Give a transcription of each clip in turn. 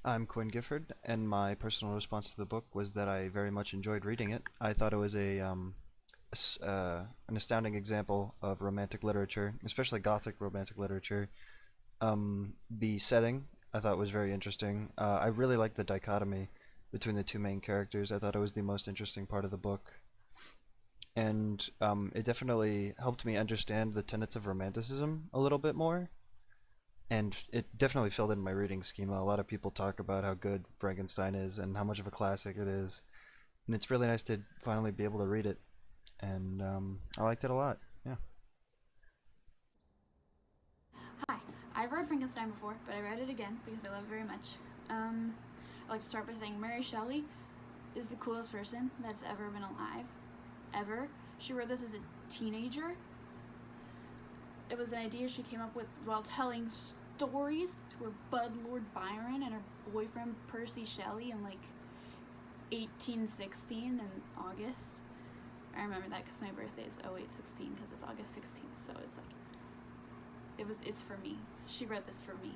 I'm Quinn Gifford, and my personal response to the book was that I very much enjoyed reading it. I thought it was an astounding example of romantic literature, especially Gothic romantic literature. The setting I thought was very interesting. I really liked the dichotomy between the two main characters. I thought it was the most interesting part of the book, and it definitely helped me understand the tenets of romanticism a little bit more. And it definitely filled in my reading schema. A lot of people talk about how good Frankenstein is and how much of a classic it is, and it's really nice to finally be able to read it. And I liked it a lot. Yeah. Hi, I've read Frankenstein before, but I read it again because I love it very much. I'd like to start by saying Mary Shelley is the coolest person that's ever been alive, ever. She wrote this as a teenager. It was an idea she came up with while telling stories to her bud Lord Byron and her boyfriend Percy Shelley in like 1816 in August. I remember that because my birthday is 0816 because it's August 16th, so it's like it's for me. She wrote this for me.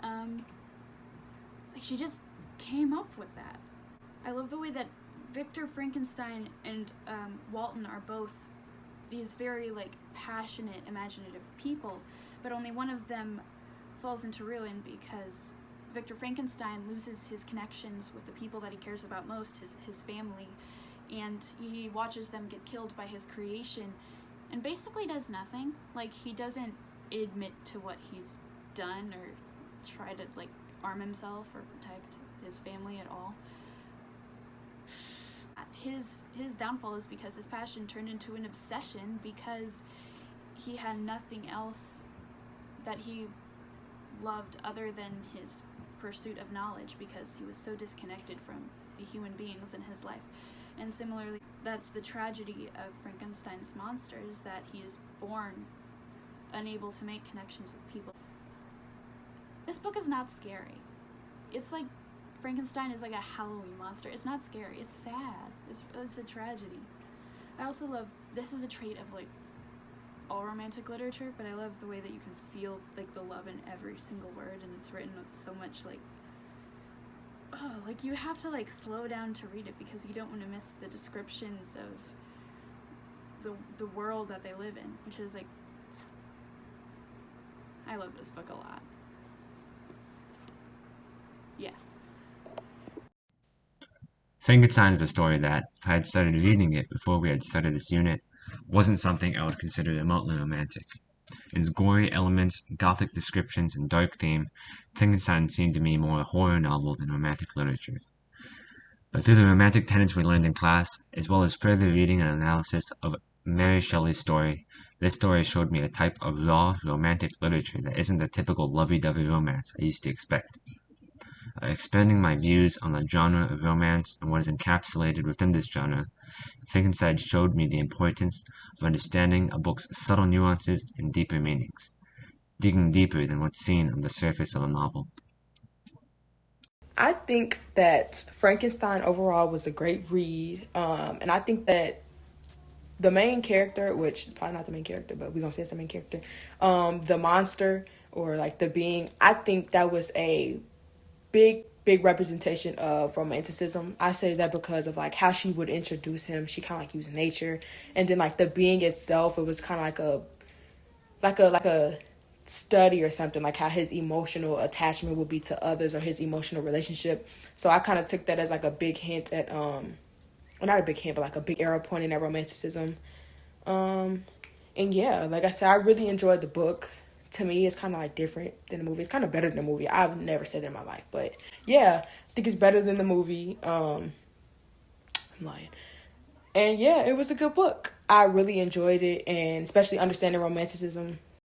Like she just came up with that. I love the way that Victor Frankenstein and Walton are both these very like passionate, imaginative people, but only one of them falls into ruin because Victor Frankenstein loses his connections with the people that he cares about most, his family, and he watches them get killed by his creation and basically does nothing. Like he doesn't admit to what he's done or try to like arm himself or protect his family at all. His downfall is because his passion turned into an obsession because he had nothing else that he loved other than his pursuit of knowledge because he was so disconnected from the human beings in his life. And similarly, that's the tragedy of Frankenstein's monster, is that he is born unable to make connections with people. This book is not scary. It's like Frankenstein is like a Halloween monster. It's not scary. It's sad. It's a tragedy. I also love, this is a trait of like all romantic literature, but I love the way that you can feel like the love in every single word, and it's written with so much like, oh, like you have to like slow down to read it because you don't want to miss the descriptions of the world that they live in, which is like, I love this book a lot. Yeah. Frankenstein is a story that, if I had started reading it before we had started this unit, wasn't something I would consider remotely romantic. Its gory elements, gothic descriptions, and dark theme, Frankenstein seemed to me more a horror novel than romantic literature. But through the romantic tenets we learned in class, as well as further reading and analysis of Mary Shelley's story, this story showed me a type of raw, romantic literature that isn't the typical lovey-dovey romance I used to expect. Expanding my views on the genre of romance and what is encapsulated within this genre, Frankenstein showed me the importance of understanding a book's subtle nuances and deeper meanings, digging deeper than what's seen on the surface of a novel. I think that Frankenstein overall was a great read, and I think that the main character, which is probably not the main character, but we're gonna say it's the main character, the monster or like the being, I think that was a big representation of romanticism. I say that because of like how she would introduce him. She kind of like used nature, and then like the being itself, it was kind of like a study or something, like how his emotional attachment would be to others or his emotional relationship. So I kind of took that as like a big hint at well, not a big hint, but like a big arrow pointing at romanticism. um and yeah, like I said, I really enjoyed the book. To me, it's kind of like different than the movie. It's kind of better than the movie. I've never said it in my life, but yeah, I think it's better than the movie. I'm lying. And yeah, it was a good book. I really enjoyed it, and especially understanding romanticism